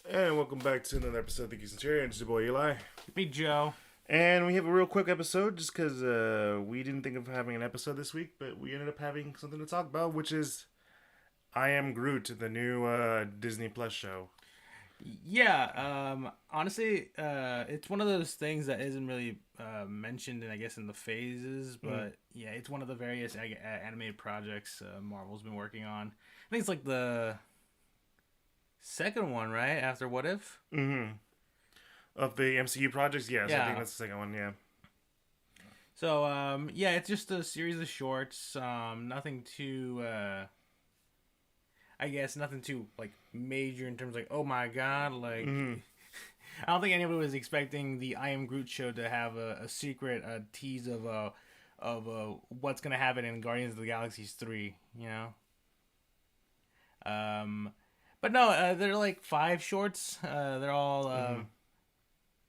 And welcome back to another episode of the Geek Centurions. It's your boy Eli. Be Joe. And we have a real quick episode just because we didn't think of having an episode this week, but we ended up having something to talk about, which is I Am Groot, the new Disney Plus show. Yeah, honestly, it's one of those things that isn't really mentioned, in, I guess, in the phases, but yeah, it's one of the various animated projects Marvel's been working on. I think it's like the second one, right? After What If? Mm-hmm. Of the MCU projects, yes, I Yeah. think that's the second one, yeah. So, yeah, it's just a series of shorts. Nothing too, I guess, nothing too, like, major in terms of, like, oh my god, like... I don't think anybody was expecting the I Am Groot show to have a secret tease of what's gonna happen in Guardians of the Galaxy 3, you know. But no, they're like 5 shorts. They're all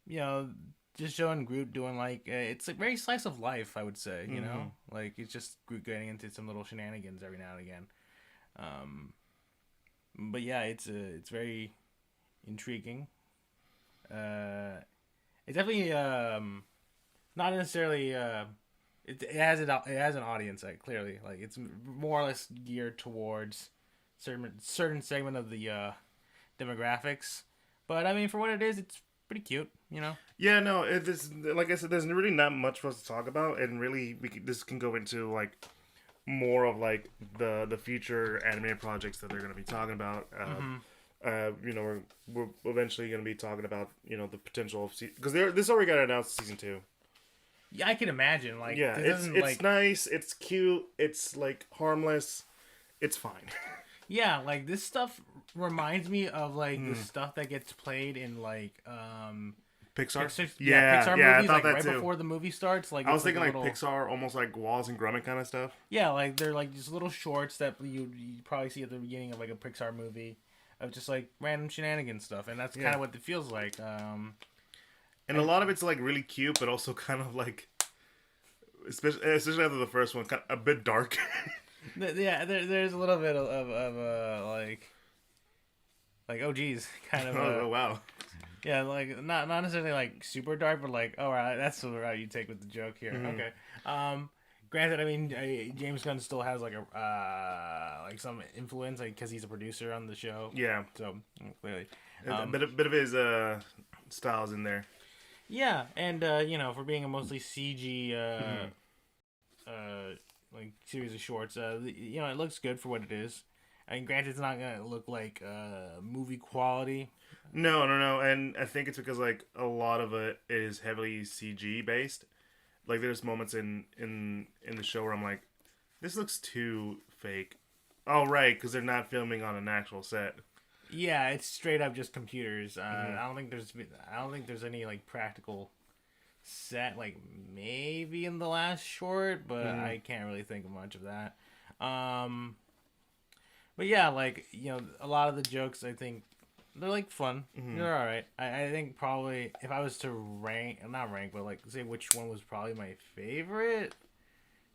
you know, just showing Groot doing like it's like very slice of life, I would say. You know, like it's just Groot getting into some little shenanigans every now and again. But yeah, it's very intriguing. It's definitely not necessarily it has an audience, like, clearly, like it's more or less geared towards certain segment of the demographics, but I mean, for what it is, it's pretty cute, you know. Yeah, no, this, like I said, there's really not much for us to talk about, and really, this can go into like more of like the future animated projects that they're going to be talking about. You know, we're eventually going to be talking about, you know, the potential of because this already got announced season 2. Yeah, I can imagine. Like, Yeah, it's like, nice, it's cute, it's like harmless, it's fine. Yeah, like this stuff reminds me of like the stuff that gets played in like Pixar. Pixar Yeah, Pixar yeah, I movies, thought like that right too. before the movie starts. Like, I was it's thinking like little, Pixar, almost like Wallace and Gromit kind of stuff. Yeah, like they're like just little shorts that you probably see at the beginning of like a Pixar movie of just like random shenanigans stuff, and that's kind of what it feels like. And a lot of it's like really cute, but also kind of like, especially after the first one, kind of a bit dark. Yeah, there's a little bit of like oh geez, kind of. Oh wow. Yeah, like not necessarily like super dark, but like, all right, that's the route you take with the joke here. Okay. Granted, I mean, James Gunn still has like a like some influence, like, because he's a producer on the show. Yeah. So clearly, A bit of his styles in there. Yeah, and you know, for being a mostly CG like series of shorts, you know, it looks good for what it is. I mean, granted, it's not gonna look like movie quality. No, and I think it's because like a lot of it is heavily CG based. Like there's moments in the show where I'm like, this looks too fake. Oh right, because they're not filming on an actual set. Yeah, it's straight up just computers. I don't think there's any like practical set, like maybe in the last short, but I can't really think of much of that. But yeah, like, you know, a lot of the jokes, I think they're like fun. They're all right. I think probably if I was to not rank, but like say which one was probably my favorite,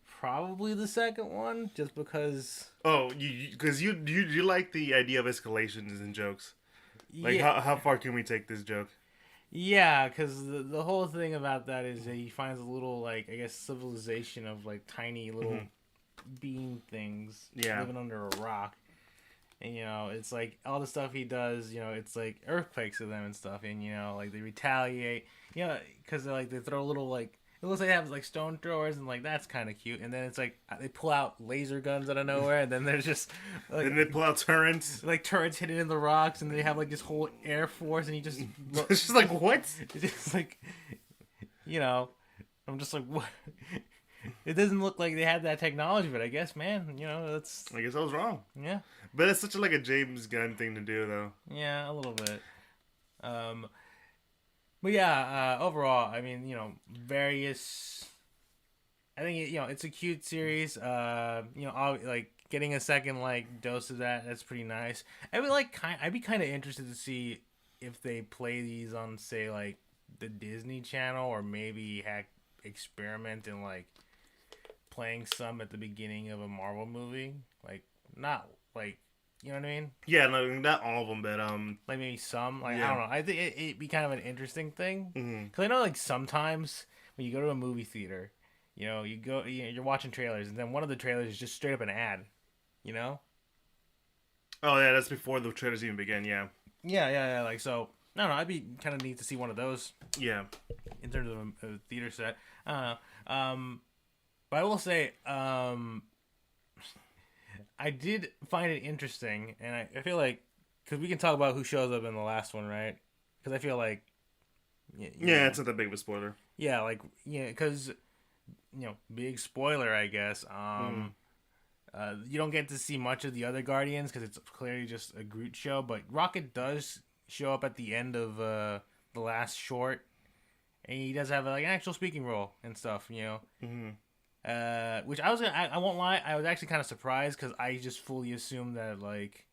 probably the second one, just because. Oh, because you like the idea of escalations in jokes. Like, Yeah, how far can we take this joke? yeah, because the whole thing about that is that he finds a little, like, I guess, civilization of like tiny little bean things living under a rock. And, you know, it's like all the stuff he does, you know, it's like earthquakes to them and stuff. And, you know, like they retaliate, you know, because like they throw little, like, it looks like they have like stone throwers, and like that's kind of cute. And then it's like they pull out laser guns out of nowhere, and then there's just like, And they pull out turrets. like turrets hidden in the rocks, and they have like this whole air force, and you just It's just like, what? it's just like, you know, I'm just like, what? It doesn't look like they had that technology, but I guess, man, you know, that's, I guess I was wrong. yeah. But it's such like a James Gunn thing to do, though. Yeah, a little bit. But yeah, overall, I mean, you know, various. I think, you know, it's a cute series. You know, like getting a second like dose of that's pretty nice. I'd be kind of interested to see if they play these on, say, like the Disney Channel, or maybe experiment in like playing some at the beginning of a Marvel movie, like not like You know what I mean? Yeah, no, not all of them, but like maybe some. Like I don't know. I think it'd be kind of an interesting thing because I know like sometimes when you go to a movie theater, you're watching trailers, and then one of the trailers is just straight up an ad. You know? Oh yeah, that's before the trailers even begin. Yeah. Yeah. Like so. I don't know. I'd be kind of neat to see one of those. Yeah. In terms of a theater set, I don't know. But I will say, I did find it interesting, and I feel like because we can talk about who shows up in the last one, right? Because I feel like, it's not that big of a spoiler. Yeah, like because big spoiler, I guess. You don't get to see much of the other Guardians because it's clearly just a Groot show, but Rocket does show up at the end of the last short, and he does have like an actual speaking role and stuff, which I won't lie, I was actually kind of surprised because I just fully assumed that like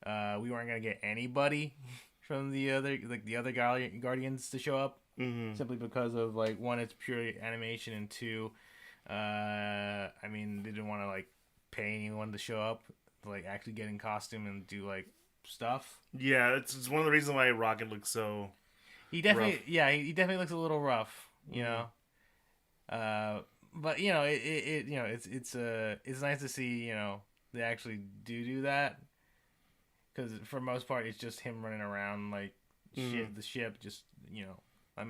we weren't gonna get anybody from the other Guardians to show up, simply because of like one, it's purely animation, and two, I mean they didn't want to like pay anyone to show up to like actually get in costume and do like stuff. Yeah, it's one of the reasons why Rocket looks so. He definitely rough. He definitely looks a little rough, know. But it's nice to see they actually do that, because for most part it's just him running around like the ship, just like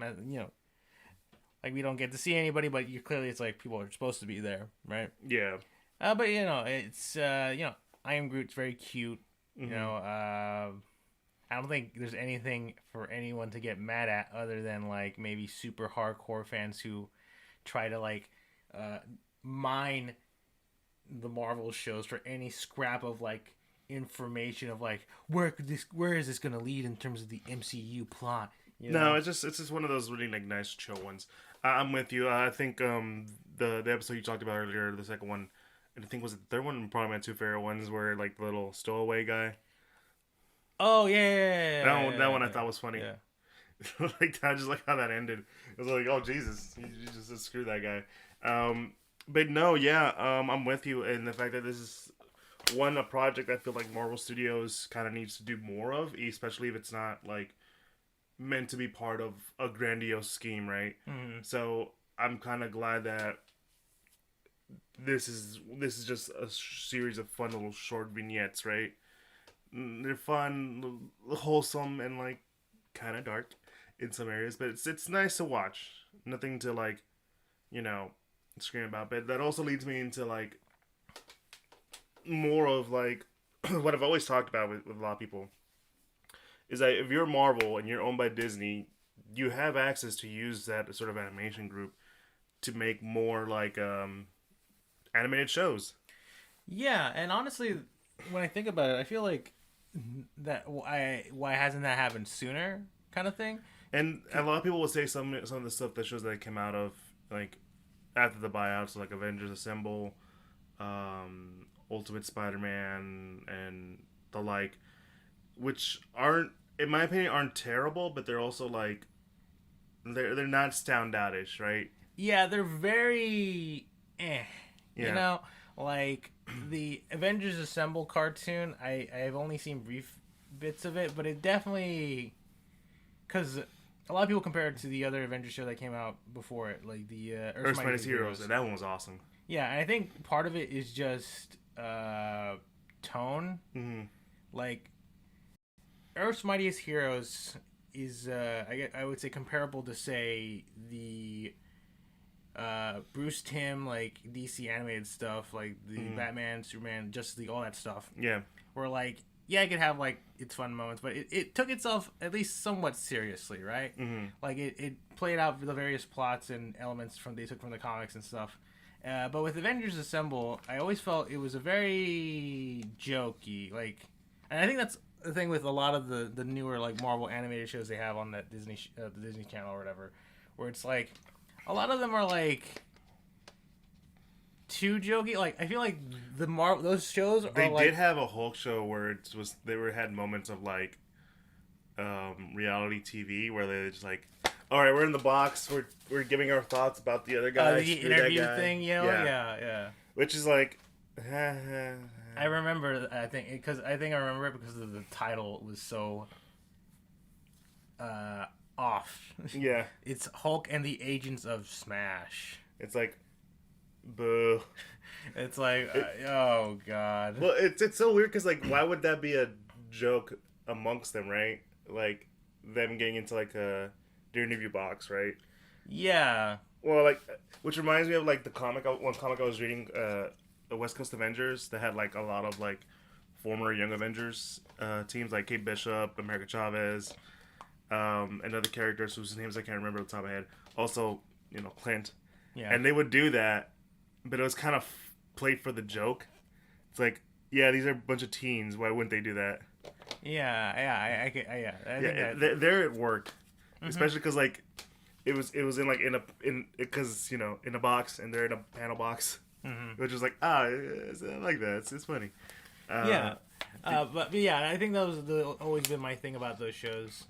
we don't get to see anybody, but clearly it's like people are supposed to be there, right? Yeah. But it's I Am Groot's very cute. I don't think there's anything for anyone to get mad at other than like maybe super hardcore fans who try to like mine the Marvel shows for any scrap of like information of like where is this gonna lead in terms of the MCU plot. No, it's just one of those really like nice chill ones. I'm with you. I think the episode you talked about earlier, the second one, and I think was the third one, probably my two favorite ones, were like the little stowaway guy. Oh yeah. That one I thought was funny. Yeah. Like that, just like how that ended. It was like, oh Jesus, you just screw that guy. But no, yeah, I'm with you in the fact that this is a project I feel like Marvel Studios kind of needs to do more of, especially if it's not like meant to be part of a grandiose scheme, right? So I'm kind of glad that this is just a series of fun little short vignettes, right? They're fun, wholesome, and like kind of dark in some areas, but it's nice to watch. Nothing to like, scream about. But that also leads me into like more of like what I've always talked about with a lot of people is that if you're Marvel and you're owned by Disney, you have access to use that sort of animation group to make more like animated shows. Yeah, and honestly, when I think about it, I feel like that why hasn't that happened sooner, kind of thing. And a lot of people will say some of the stuff that shows that came out of like after the buyouts, like Avengers Assemble, Ultimate Spider-Man, and the like, which aren't, in my opinion, aren't terrible, but they're also like they're not standoutish, right? Yeah, they're very like the Avengers Assemble cartoon, I've only seen brief bits of it, but it definitely, because a lot of people compare it to the other Avengers show that came out before it, like the Earth's Mightiest Heroes, and that one was awesome. Yeah, and I think part of it is just tone. Like Earth's Mightiest Heroes is I would say comparable to say the Bruce Timm like DC animated stuff, like the Batman, Superman, Justice League, all that stuff. Yeah. Where like it could have like its fun moments, but it took itself at least somewhat seriously, right? Like it played out the various plots and elements they took from the comics and stuff. But with Avengers Assemble, I always felt it was a very jokey, like, and I think that's the thing with a lot of the newer like Marvel animated shows they have on that the Disney Channel or whatever, where it's like a lot of them are like too jokey. Like I feel like those shows they did have a Hulk show where had moments of like reality TV where they just like, all right, we're in the box, we're giving our thoughts about the other guy, the interview thing, yeah. Which is like, I remember. I think I remember it because of the title was so off. Yeah. It's Hulk and the Agents of Smash. It's like, boo. It's like, oh god. Well, it's so weird because like, why would that be a joke amongst them, right? Like them getting into like their interview box, right? Yeah. Well, like, which reminds me of like one comic I was reading, the West Coast Avengers, that had like a lot of like former Young Avengers teams, like Kate Bishop, America Chavez, and other characters whose names I can't remember off the top of my head. Also, Clint. Yeah. And they would do that, but it was kind of played for the joke. It's like, yeah, these are a bunch of teens. Why wouldn't they do that? Yeah, I think there it worked, especially because like it was in a box, and they're in a panel box, which is like I like that. It's funny. But yeah, I think that was always been my thing about those shows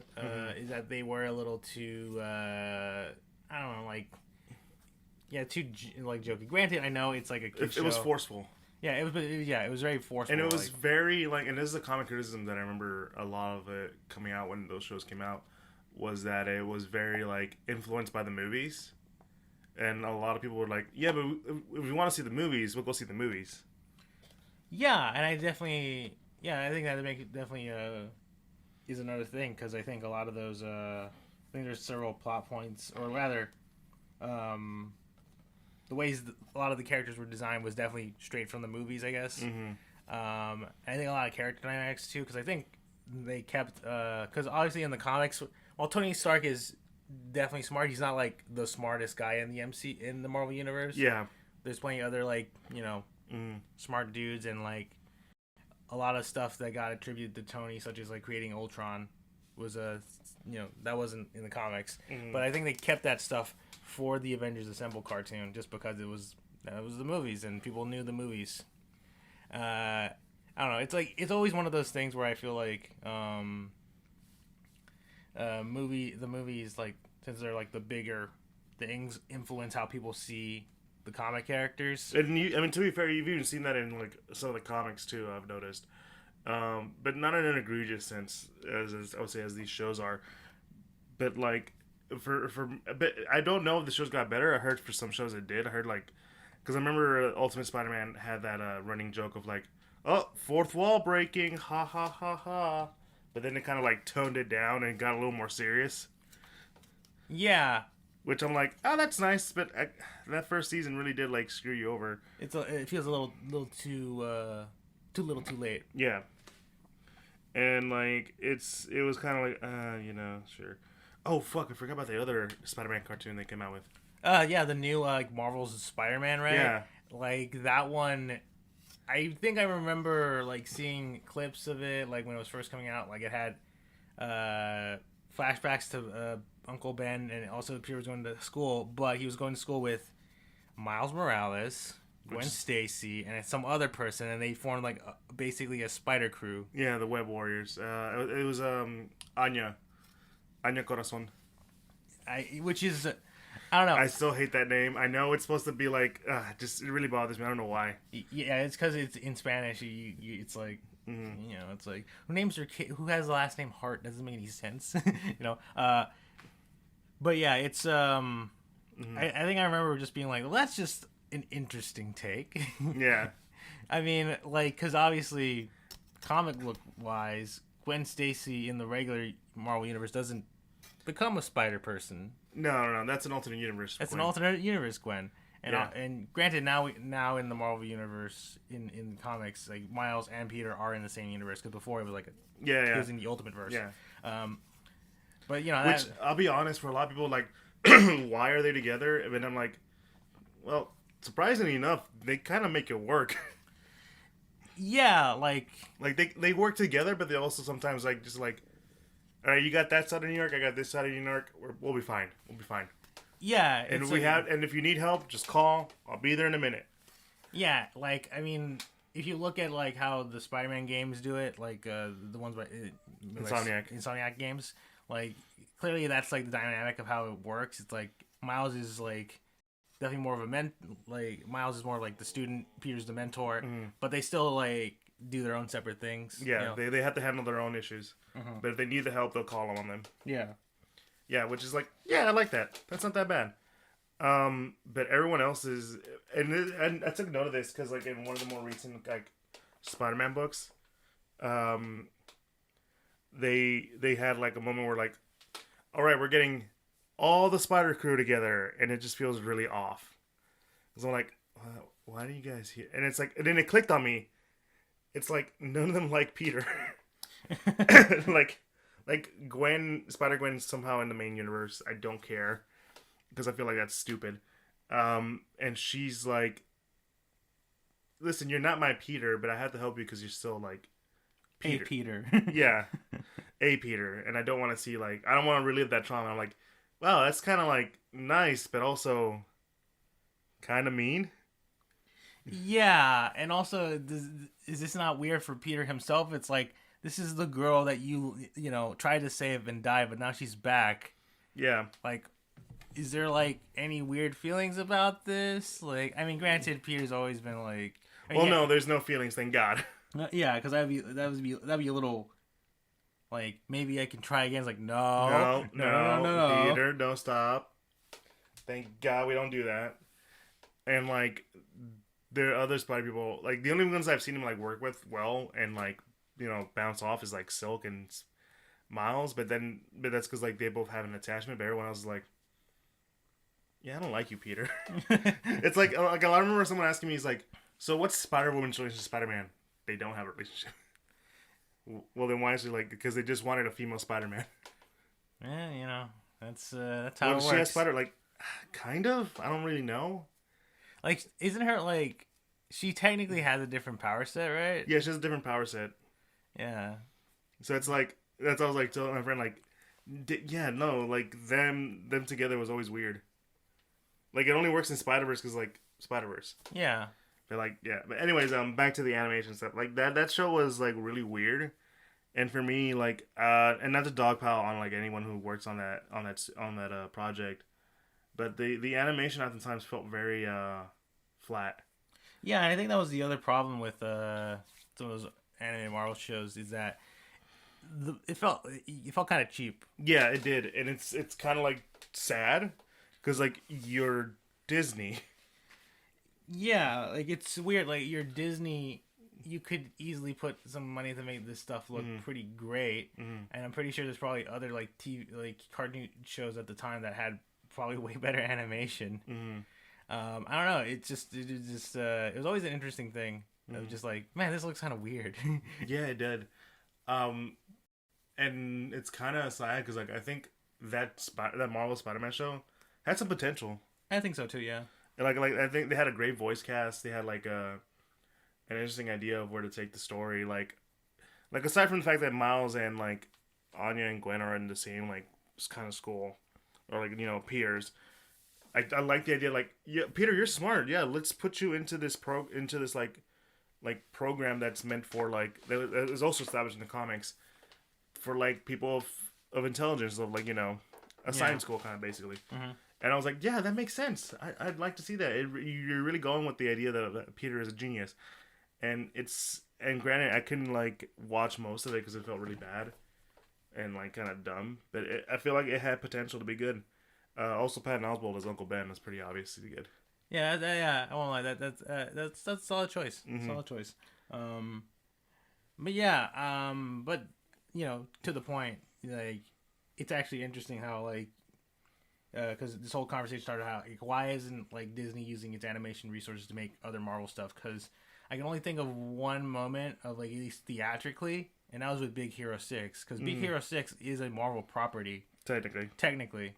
is that they were a little too I don't know, like too like jokey. Granted, I know it's like a kid show. It was forceful. Yeah, it was very forceful. And it was very like, and this is a common criticism that I remember a lot of it coming out when those shows came out, was that it was very like influenced by the movies, and a lot of people were like, yeah, but if we want to see the movies, we'll go see the movies. Yeah, and I think that definitely is another thing, because I think a lot of those I think there's several plot points, or rather, the ways a lot of the characters were designed was definitely straight from the movies, I guess. I think a lot of character dynamics too, because I think they kept because obviously in the comics, while Tony Stark is definitely smart, he's not like the smartest guy in the Marvel universe. Yeah, there's plenty of other like smart dudes, and like a lot of stuff that got attributed to Tony, such as like creating Ultron, was that wasn't in the comics. But I think they kept that stuff for the Avengers Assemble cartoon, just because that was the movies and people knew the movies. I don't know. It's like, it's always one of those things where I feel like the movies, like, since they're like the bigger things, influence how people see the comic characters. And to be fair, you've even seen that in like some of the comics too, I've noticed. But not in an egregious sense, as I would say, as these shows are. But like, but I don't know if the shows got better. I heard for some shows it did. I heard like, because I remember Ultimate Spider-Man had that running joke of like, oh, fourth wall breaking, ha ha ha ha. But then it kind of like toned it down and got a little more serious. Yeah. Which I'm like, oh, that's nice, but that first season really did like screw you over. It feels a little too little too late. Yeah. And like it was kind of like sure. Oh fuck! I forgot about the other Spider-Man cartoon they came out with. Yeah, the new Marvel's Spider-Man, right? Yeah. Like that one, I think I remember like seeing clips of it, like when it was first coming out. Like it had flashbacks to Uncle Ben, and also Peter was going to school, but he was going to school with Miles Morales, Gwen Stacy, and some other person, and they formed like basically a spider crew. Yeah, the Web Warriors. It was Anya Corazon. Which is, I don't know. I still hate that name. I know it's supposed to be like, it really bothers me. I don't know why. Yeah, it's because it's in Spanish. It's like, it's like, who names their kid? Who has the last name Hart? Doesn't make any sense, But yeah, it's I think I remember just being like, well, that's just an interesting take. Yeah. I mean, like, because obviously, comic book wise, Gwen Stacy in the regular Marvel universe doesn't become a spider person. No, that's an alternate universe. That's an alternate universe Gwen. And granted, now in the Marvel universe, in comics, like Miles and Peter are in the same universe, because before it was like it was in the Ultimate Verse. Yeah. But which I'll be honest, for a lot of people, like, why are they together? And then I'm like, well, surprisingly enough, they kind of make it work. Yeah, like they work together, but they also sometimes like just like, all right, you got that side of New York, I got this side of New York. We'll be fine. We'll be fine. Yeah, and if you need help, just call. I'll be there in a minute. Yeah, like, I mean, if you look at like how the Spider-Man games do it, like the ones by Insomniac games, like clearly that's like the dynamic of how it works. It's like Miles is like definitely more of a like Miles is more like the student, Peter's the mentor, but they still like do their own separate things. Yeah, they have to handle their own issues, but if they need the help, they'll call on them. Yeah, which is like, yeah, I like that. That's not that bad. But everyone else is, and I took note of this because like in one of the more recent like Spider-Man books, they had like a moment where like, all right, we're getting all the Spider Crew together, and it just feels really off. So I'm like, why do you guys here? And it's like, and then it clicked on me. It's like none of them like Peter. like Spider-Gwen somehow in the main universe. I don't care because I feel like that's stupid. And she's like, listen, you're not my Peter, but I have to help you because you're still like Peter. A Peter. Yeah, a Peter, and I don't want to see like I don't want to relive that trauma. I'm like, wow, that's kind of like nice, but also kind of mean. Yeah, and also, is this not weird for Peter himself? It's like, this is the girl that you know, tried to save and died, but now she's back. Yeah. Like, is there, like, any weird feelings about this? Like, I mean, granted, Peter's always been, like... Well, no, there's no feelings, thank God. Yeah, because that'd be a little... Like, maybe I can try again. It's like, no. Peter, don't stop. Thank God we don't do that. And, like... There are other Spider people, like, the only ones I've seen him, like, work with well and, like, you know, bounce off is, like, Silk and Miles, but that's because, like, they both have an attachment, but everyone else is like, yeah, I don't like you, Peter. It's like I remember someone asking me, he's like, so what's Spider-Woman's relationship to Spider-Man? They don't have a relationship. Well, then why is she, like, because they just wanted a female Spider-Man. Yeah, you know, that's how it works. She has Spider, like, kind of? I don't really know. Like, isn't her, like, she technically has a different power set, right? Yeah, she has a different power set. Yeah. So it's like, that's what I was like telling my friend, like, yeah, no, like, them together was always weird. Like, it only works in Spider-Verse because, like, Spider-Verse. Yeah. But, like, yeah. But anyways, back to the animation stuff. Like, that show was, like, really weird. And for me, like, and not to dogpile on, like, anyone who works on that project. But the animation oftentimes felt very flat. Yeah, and I think that was the other problem with some of those anime Marvel shows is that it felt kind of cheap. Yeah, it did, and it's kind of like sad because like you're Disney. Yeah, like it's weird. Like you're Disney, you could easily put some money to make this stuff look pretty great, and I'm pretty sure there's probably other like TV like cartoon shows at the time that had probably way better animation. I don't know. It was always an interesting thing. It was just like, man, this looks kind of weird. Yeah, it did. And it's kind of sad because like I think that Marvel Spider-Man show had some potential. I think so too. Yeah. And like I think they had a great voice cast. They had like an interesting idea of where to take the story. Like aside from the fact that Miles and like Anya and Gwen are in the same like kind of school. Or like, you know, peers. I like the idea, like, yeah, Peter, you're smart. Yeah, let's put you into this like program that's meant for like that is also established in the comics for like people of intelligence, of like, you know, a science school kind of basically. And I was like, yeah, that makes sense. I'd like to see that. You're really going with the idea that Peter is a genius, and granted, I couldn't like watch most of it because it felt really bad. And like kind of dumb, but I feel like it had potential to be good. Also, Patton Oswalt as Uncle Ben is pretty obviously good. Yeah, I won't lie. That's a solid choice. Solid choice. But yeah, but you know, to the point, like it's actually interesting how like because this whole conversation started how like, why isn't like Disney using its animation resources to make other Marvel stuff? Because I can only think of one moment of like at least theatrically. And that was with Big Hero 6, because Big Hero 6 is a Marvel property. Technically.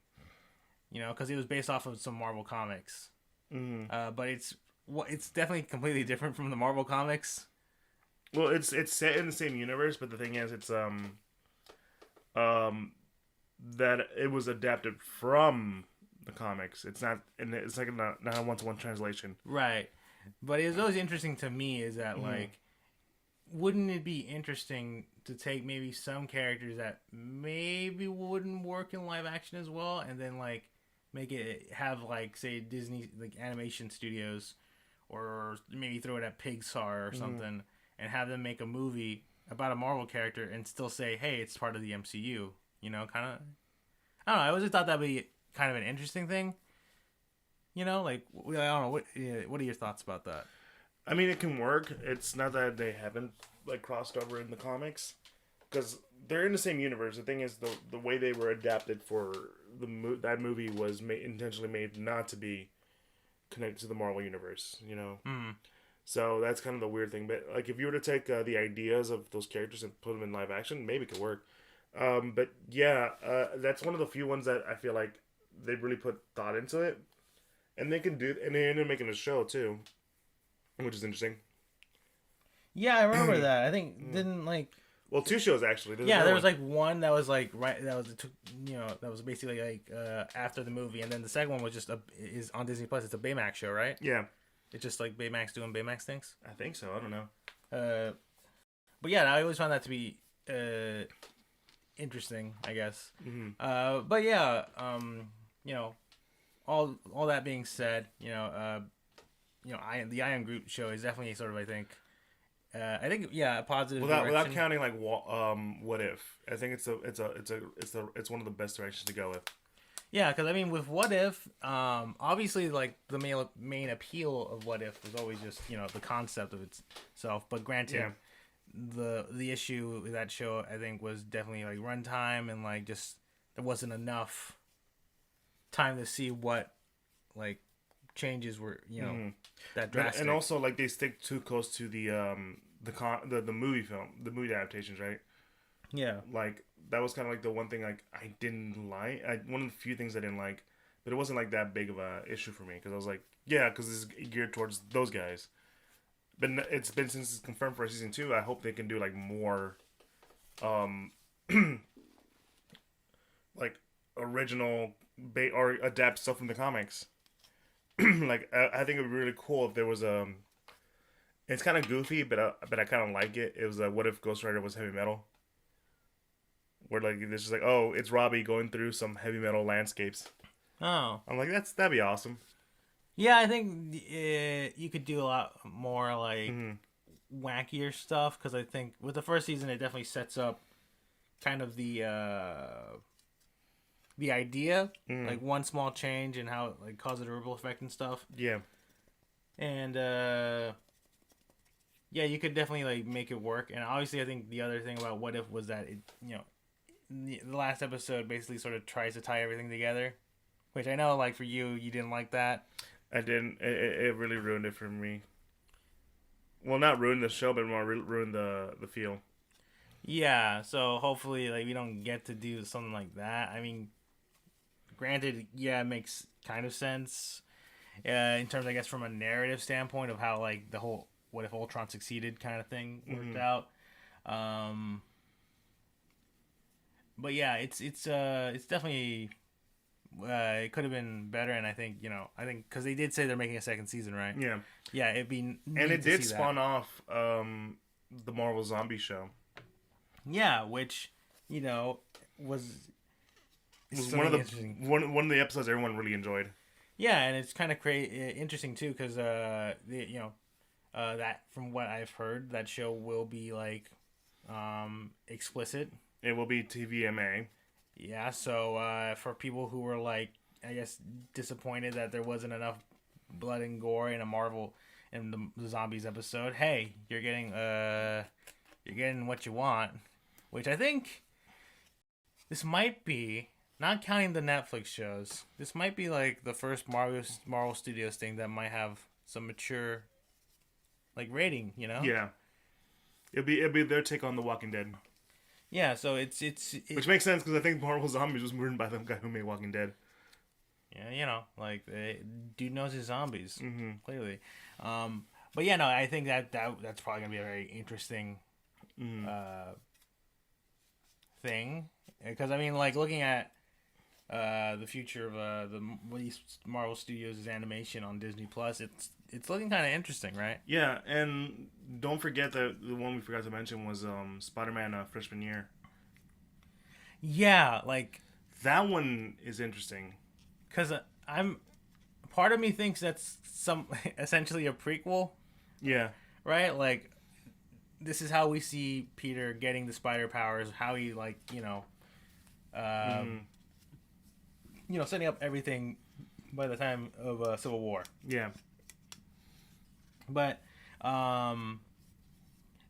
You know, because it was based off of some Marvel comics. But it's definitely completely different from the Marvel comics. Well, it's set in the same universe, but the thing is, it's that it was adapted from the comics. It's not, and it's like not a one-to-one translation. Right. But it was always interesting to me is that like. Wouldn't it be interesting to take maybe some characters that maybe wouldn't work in live action as well, and then like make it have like say Disney like animation studios, or maybe throw it at Pixar or something, and have them make a movie about a Marvel character and still say, hey, it's part of the MCU. You know, kind of. I don't know. I always thought that'd be kind of an interesting thing. You know, like I don't know. What are your thoughts about that? I mean, it can work. It's not that they haven't like crossed over in the comics, because they're in the same universe. The thing is, the way they were adapted for that movie was intentionally made not to be connected to the Marvel universe. You know, so that's kind of the weird thing. But like, if you were to take the ideas of those characters and put them in live action, maybe it could work. But yeah, that's one of the few ones that I feel like they really put thought into it, and they ended up making a show too, which is interesting. Yeah, I remember that. I think didn't like. Well, two shows actually. There was like one that was like that was basically like after the movie, and then the second one was just is on Disney Plus. It's a Baymax show, right? Yeah, it's just like Baymax doing Baymax things. I think so. I don't know. But yeah, I always found that to be interesting, I guess. But yeah, all that being said, the I Am Groot show is definitely sort of I think a positive without counting like What If. I think it's one of the best directions to go with. Yeah, because I mean with What If, obviously like the main appeal of What If was always just the concept of itself. But granted, the issue with that show I think was definitely like runtime, and like just there wasn't enough time to see what like changes were that drastic. And also like they stick too close to the movie adaptations, right? Yeah, like that was kind of like the one thing like I didn't like. One of the few things I didn't like, but it wasn't like that big of a issue for me because I was like, yeah, because it's geared towards those guys. But it's been since it's confirmed for season 2. I hope they can do like more, like original or adapt stuff from the comics. Like I think it would be really cool if there was it's kind of goofy, but I kind of like it. It was What If Ghost Rider was heavy metal, where like it's just like, oh, it's Robbie going through some heavy metal landscapes. Oh, I'm like that'd be awesome. Yeah, I think you could do a lot more like wackier stuff, because I think with the first season it definitely sets up kind of the idea, like one small change and how it like causes a ripple effect and stuff. Yeah, and you could definitely like make it work. And obviously, I think the other thing about What If was that it the last episode basically sort of tries to tie everything together, which I know like for you didn't like that. I didn't. It really ruined it for me. Well, not ruined the show, but more ruined the feel. Yeah, so hopefully, like we don't get to do something like that. I mean, granted, yeah, it makes kind of sense in terms, I guess, from a narrative standpoint of how like the whole "What if Ultron succeeded" kind of thing worked out. But yeah, it's definitely. It could have been better, and I think because they did say they're making a second season, right? Yeah, it'd be and it did spawn off the Marvel Zombie show. Yeah, which was one of the episodes everyone really enjoyed. Yeah, and it's kind of interesting too, because that from what I've heard, that show will be like explicit. It will be TVMA. Yeah, so for people who were like, I guess, disappointed that there wasn't enough blood and gore in the zombies episode, hey, you're getting what you want, which I think this might be, not counting the Netflix shows, this might be like the first Marvel Studios thing that might have some mature like rating, Yeah, it'd be their take on The Walking Dead. Yeah, so it's which makes sense because I think Marvel Zombies was written by the guy who made Walking Dead. Yeah, like dude knows his zombies clearly. But yeah, no, I think that's probably gonna be a very interesting thing, because I mean, like looking at the future of the Marvel Studios' animation on Disney Plus, it's looking kind of interesting, right? Yeah, and don't forget that the one we forgot to mention was Spider-Man Freshman Year. Yeah, like that one is interesting. because part of me thinks that's essentially a prequel. Yeah. Right? Like, this is how we see Peter getting the spider powers, how he, like, setting up everything by the time of Civil War. Yeah. But,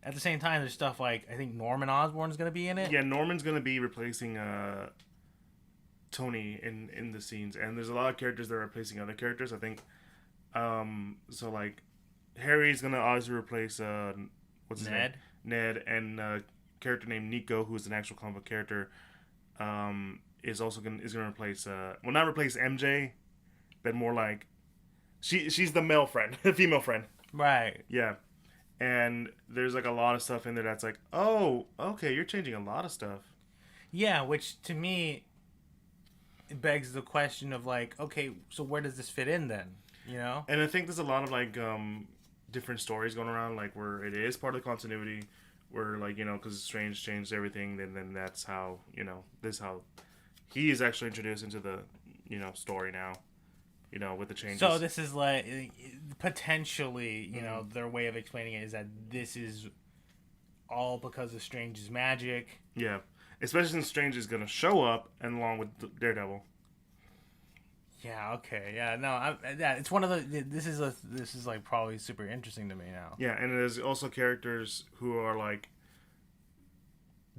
at the same time, there's stuff like, I think Norman Osborn's going to be in it. Yeah, Norman's going to be replacing Tony in the scenes. And there's a lot of characters that are replacing other characters, I think. So, like, Harry's going to obviously replace, what's his name? Ned. And a character named Nico, who's an actual comic book character, is going to replace, not replace MJ, but more like, she's the male friend, the female friend. Right. Yeah. And there's, like, a lot of stuff in there that's like, oh, okay, you're changing a lot of stuff. Yeah, which, to me, it begs the question of, like, okay, so where does this fit in then? And I think there's a lot of, like, different stories going around, like, where it is part of the continuity, where, like, because Strange changed everything, then that's how, this is how he is actually introduced into the, story now. With the changes. So this is like potentially, their way of explaining it is that this is all because of Strange's magic. Yeah, especially since Strange is gonna show up and along with Daredevil. Yeah. Okay. Yeah. No. It's one of the. This is like probably super interesting to me now. Yeah, and there's also characters who are like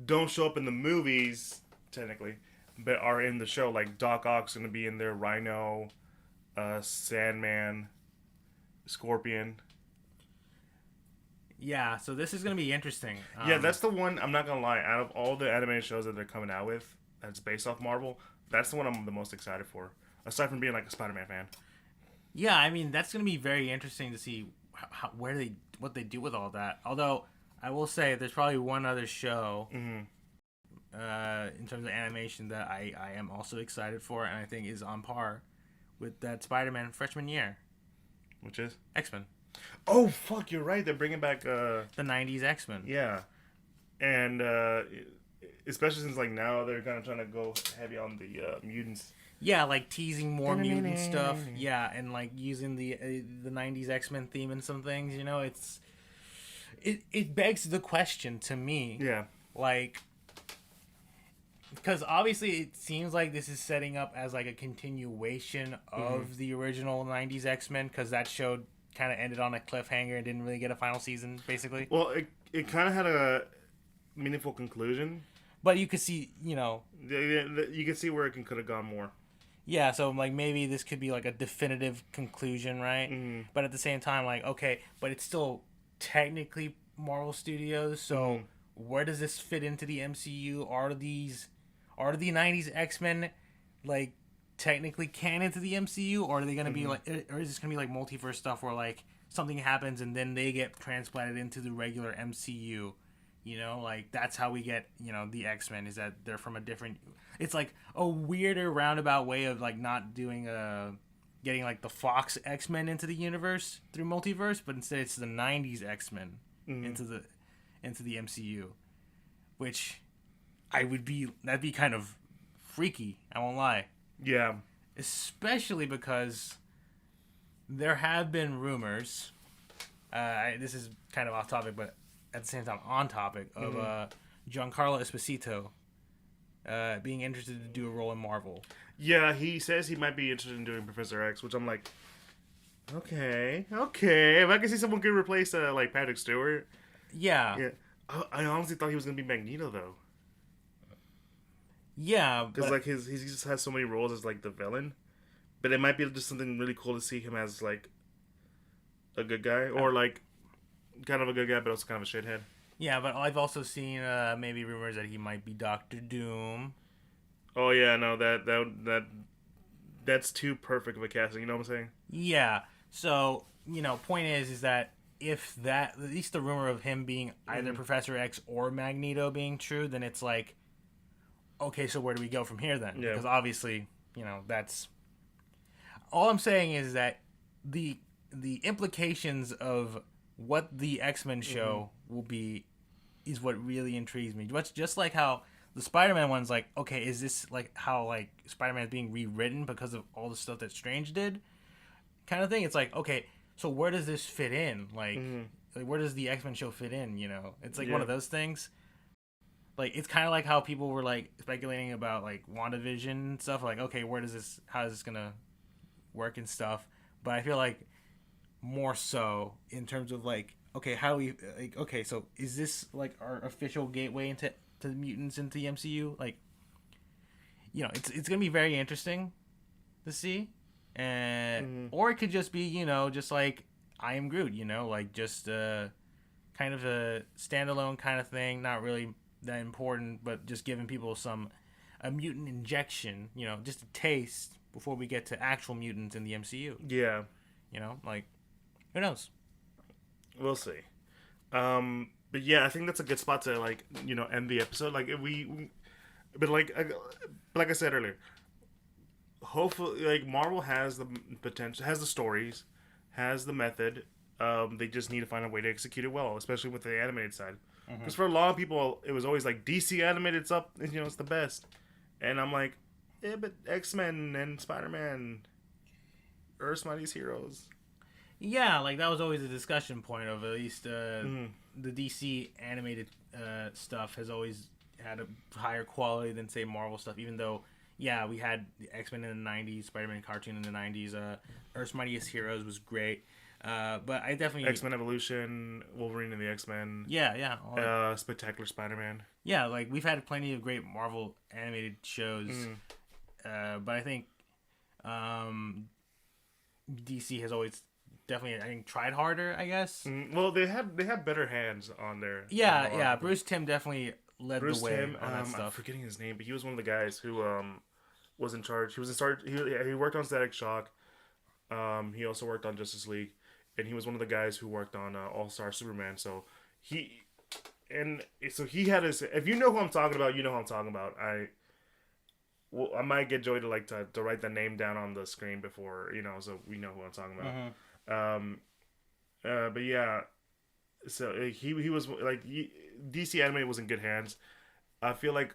don't show up in the movies technically, but are in the show. Like Doc Ock's gonna be in there. Rhino. Sandman, Scorpion. Yeah, so this is going to be interesting. Yeah, that's the one, I'm not going to lie, out of all the animated shows that they're coming out with, that's based off Marvel, that's the one I'm the most excited for. Aside from being like a Spider-Man fan. Yeah, I mean, that's going to be very interesting to see what they do with all that. Although, I will say, there's probably one other show in terms of animation that I am also excited for, and I think is on par with that Spider-Man freshman year. Which is? X-Men. Oh, fuck, you're right. They're bringing back... the 90s X-Men. Yeah. And especially since, like, now they're kind of trying to go heavy on the mutants. Yeah, like teasing more mutant stuff. Yeah, and, like, using the 90s X-Men theme in some things, It begs the question to me. Yeah. Like... Because obviously it seems like this is setting up as like a continuation of the original 90s X-Men, because that show kind of ended on a cliffhanger and didn't really get a final season, basically. Well, it kind of had a meaningful conclusion. But you could see, you could see where it could have gone more. Yeah, so like maybe this could be like a definitive conclusion, right? Mm-hmm. But at the same time, like, okay, but it's still technically Marvel Studios, so where does this fit into the MCU? Are the 90s X-Men, like, technically canon to the MCU? Or are they going to be, like... Or is this going to be, like, multiverse stuff where, like, something happens and then they get transplanted into the regular MCU? Like, that's how we get, the X-Men, is that they're from a different... It's, like, a weirder roundabout way of, like, not doing getting, like, the Fox X-Men into the universe through multiverse, but instead it's the 90s X-Men into the MCU. Which... that'd be kind of freaky, I won't lie. Yeah. Especially because there have been rumors, this is kind of off topic, but at the same time on topic, of Giancarlo Esposito being interested to do a role in Marvel. Yeah, he says he might be interested in doing Professor X, which I'm like, okay. If I can see someone could replace, like, Patrick Stewart. Yeah. I honestly thought he was going to be Magneto, though. Yeah, because like he just has so many roles as like the villain, but it might be just something really cool to see him as like a good guy, or like kind of a good guy, but also kind of a shithead. Yeah, but I've also seen maybe rumors that he might be Doctor Doom. Oh yeah, no, that's too perfect of a casting. You know what I'm saying? Yeah. So point is that if that, at least the rumor of him being either Professor X or Magneto being true, then it's like, okay, so where do we go from here then? Yeah. Because obviously, that's... All I'm saying is that the implications of what the X-Men show will be is what really intrigues me. Just like how the Spider-Man one's like, okay, is this like how like Spider-Man is being rewritten because of all the stuff that Strange did, kind of thing. It's like, okay, so where does this fit in? Like, like where does the X-Men show fit in? You know, it's like one of those things. Like, it's kind of like how people were like speculating about like WandaVision and stuff. Like, okay, how is this gonna work and stuff? But I feel like more so in terms of like, okay, how we like, okay, so is this like our official gateway into the mutants into the MCU? Like, you know, it's gonna be very interesting to see, and or it could just be, you know, just like I Am Groot, you know, like just kind of a standalone kind of thing, not really that important, but just giving people a mutant injection, you know, just a taste before we get to actual mutants in the MCU. Yeah, you know, like who knows? We'll see. But yeah, I think that's a good spot to like, you know, end the episode. Like but like I said earlier, hopefully, like Marvel has the potential, has the stories, has the method. They just need to find a way to execute it well, especially with the animated side. Because for a lot of people, it was always like DC animated's up, you know, it's the best. And I'm like, yeah, but X-Men and Spider-Man, Earth's Mightiest Heroes. Yeah, like that was always a discussion point of at least the DC animated stuff has always had a higher quality than say Marvel stuff. Even though, yeah, we had the X-Men in the '90s, Spider-Man cartoon in the '90s, Earth's Mightiest Heroes was great. But I definitely X-Men Evolution, Wolverine and the X-Men. Yeah. Spectacular Spider-Man. Yeah, like we've had plenty of great Marvel animated shows. But I think DC has always definitely, I think, tried harder, I guess. Well, they have better hands on there. Yeah. Bruce Timm definitely led the way Timm, on that stuff. I'm forgetting his name, but he was one of the guys who was in charge. He was in charge. He worked on Static Shock. He also worked on Justice League, and he was one of the guys who worked on All-Star Superman. So he had his. If you know who I'm talking about, you know who I'm talking about. I might get Joey to write the name down on the screen before, you know, so we know who I'm talking about. But yeah, so he was like DC Animated was in good hands. I feel like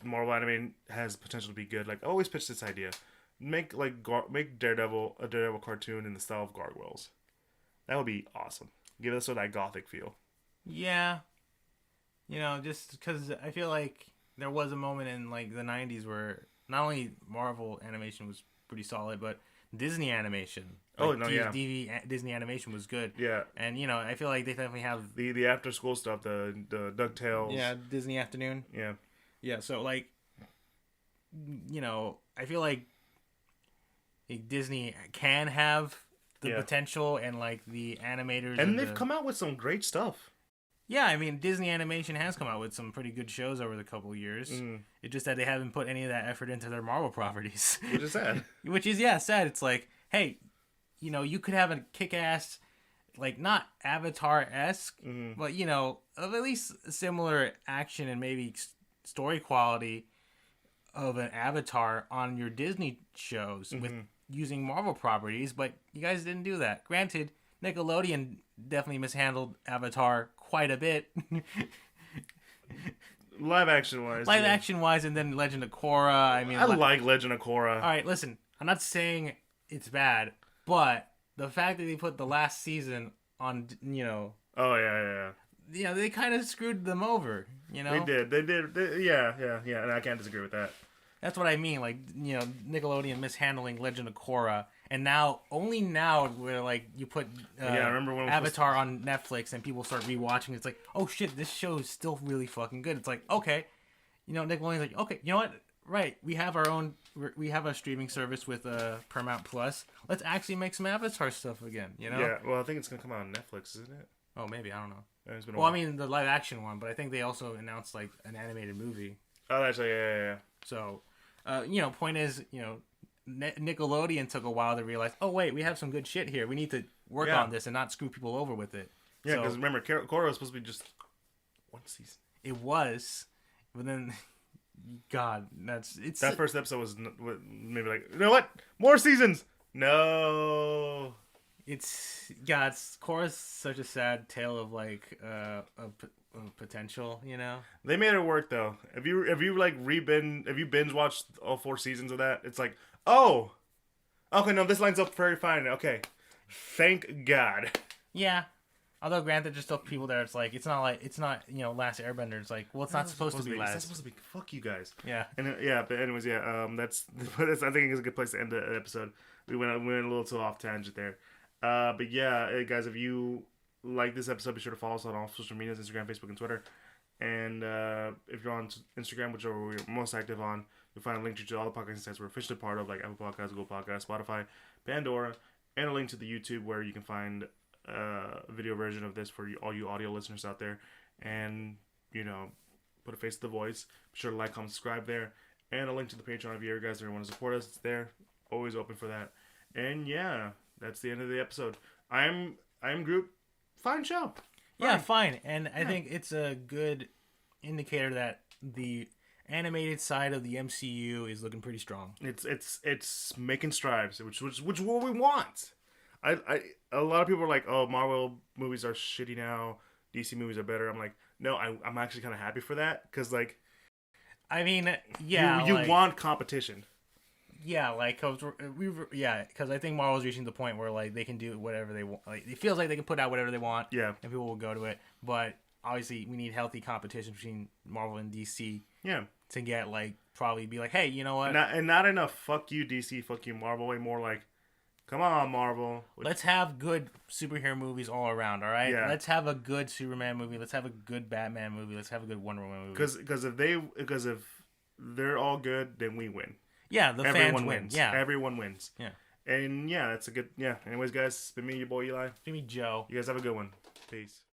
Marvel Animated has potential to be good. Like I always pitch this idea: make Daredevil a Daredevil cartoon in the style of Gargoyles. That would be awesome. Give us that gothic feel. Yeah, you know, just because I feel like there was a moment in like the '90s where not only Marvel animation was pretty solid, but Disney animation. Disney animation was good. Yeah. And you know, I feel like they definitely have the after school stuff, the DuckTales. Yeah, Disney Afternoon. Yeah. Yeah, so like, you know, I feel like Disney can have the potential and like the animators, and they've come out with some great stuff. Yeah, I mean, Disney Animation has come out with some pretty good shows over the couple of years. It's just that they haven't put any of that effort into their Marvel properties. Which is sad. Sad. It's like, hey, you know, you could have a kick-ass, like, not Avatar-esque, but, you know, of at least similar action and maybe story quality of an Avatar on your Disney shows with using Marvel properties, but you guys didn't do that. Granted, Nickelodeon definitely mishandled Avatar quite a bit. Live action wise, and then Legend of Korra. I mean, I like Legend of Korra. All right, listen, I'm not saying it's bad, but the fact that they put the last season on, you know. Oh yeah. You know, they kind of screwed them over. You know, they did. Yeah, and I can't disagree with that. That's what I mean. Like, you know, Nickelodeon mishandling Legend of Korra. And only now, where like you put I remember when Avatar on Netflix and people start rewatching, it's like, oh shit, this show is still really fucking good. It's like, okay, you know, Nickelodeon's like, okay, you know what? Right, we have a streaming service with Paramount Plus. Let's actually make some Avatar stuff again. You know? Yeah. Well, I think it's gonna come out on Netflix, isn't it? Oh, maybe, I don't know. It's been well, I mean the live action one, but I think they also announced like an animated movie. Oh, actually, yeah. So, you know, point is, you know, Nickelodeon took a while to realize, oh wait, we have some good shit here. We need to work on this and not screw people over with it. Yeah, because remember, Korra was supposed to be just one season. It was, but then, God, it's that first episode was maybe like, you know what, more seasons. No, Korra's such a sad tale of like a potential, you know. They made it work though. If you like binge watched all 4 seasons of that, it's like, oh, okay, no, this lines up very fine. Okay, thank God. Yeah. Although granted, there's still people there. It's like it's not Last Airbender. It's like, well, it's not supposed to be last. It's not supposed to be. Fuck you guys. Yeah. And yeah, but anyways, yeah. That's I think it's a good place to end the episode. We went a little too off tangent there. But yeah, guys, if you like this episode, be sure to follow us on all social medias: Instagram, Facebook, and Twitter. And if you're on Instagram, which we're most active on, you'll find a link to all the podcast sites we're officially part of, like Apple Podcasts, Google Podcasts, Spotify, Pandora, and a link to the YouTube where you can find a video version of this for all you audio listeners out there. And, put a face to the voice. Be sure to like, comment, subscribe there. And a link to the Patreon if you guys want to support us. It's there. Always open for that. And yeah, that's the end of the episode. I am Groot. Fine show. Yeah, fine. And I think it's a good indicator that the animated side of the MCU is looking pretty strong. It's making strides, which what we want. A lot of people are like, oh, Marvel movies are shitty now. DC movies are better. I'm like, no, I'm actually kind of happy for that because, like, I mean, yeah, you want competition. Yeah, because I think Marvel's reaching the point where like they can do whatever they want. Like, it feels like they can put out whatever they want. Yeah, and people will go to it. But obviously, we need healthy competition between Marvel and DC. Yeah, to get probably be like, hey, you know what? Not enough. Fuck you, DC. Fuck you, Marvel. Way more like, come on, Marvel. Let's have good superhero movies all around. All right. Yeah. Let's have a good Superman movie. Let's have a good Batman movie. Let's have a good Wonder Woman movie. Because if they're all good, then we win. Yeah, everyone fans wins. Yeah, everyone wins. Yeah, and yeah, that's a good. Yeah. Anyways, guys, it's been me, your boy Eli. It's been me, Joe. You guys have a good one. Peace.